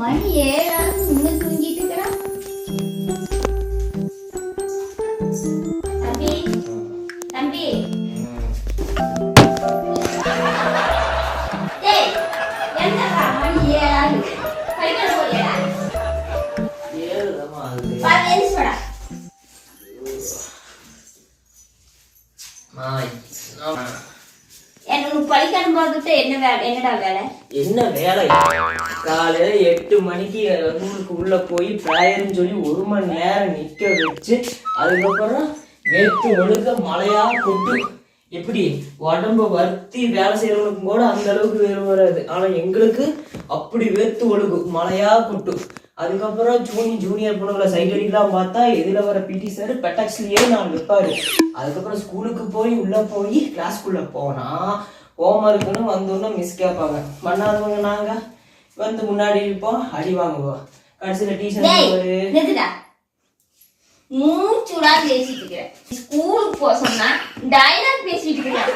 மணி 7 இன்னும் தூங்கிட்டு இருக்கிறான். தம்பி தம்பி டேய் என்னடா மணி 7 படிக்க போறியா? 7 தான் ஆகுது. பாலேஸ்வரா எனக்கு படிக்கணும் போதுட்டு என்ன வேலை? என்னடா வேலை? என்ன வேலை? காலையில 8 மணிக்கு ரூமுக்கு உள்ள போய் ப்ரேயர்னு சொல்லி 1 மணி நேரம் நிக்க வச்சு அதுக்கப்புறம் வேத்து ஒழுக்க மழையா கொட்டு. எப்படி உடம்பு வருத்தி வேலை செய்யறவனுக்கும் கூட அந்த அளவுக்கு வேறு வராது. ஆனா எங்களுக்கு அப்படி வேத்து ஒழுகும் மழையா கொட்டும். அதுக்கப்புறம் ஜூனியர் பொண்ணுங்களை சைட் அடிக்கலாம் பார்த்தா எதுல வர பிடி சார் பெட்டாக்ஸ்லயே நான் வைப்பாரு. அதுக்கப்புறம் ஸ்கூலுக்கு போய் உள்ள போய் கிளாஸ்க்குள்ள போனா ஹோம்ஒர்க்குன்னு வந்தோன்னா மிஸ் கேட்பாங்க. பண்ணாதவங்க நாங்க வந்து முன்னாடி இருப்போம், அடி வாங்குவோம். கடைசியில டீச்சர் மூச்சுடா பேசிட்டு இருக்கிறேன். ஸ்கூலுக்கு போக சொன்னா டைலாக் பேசிட்டு இருக்கிறேன்.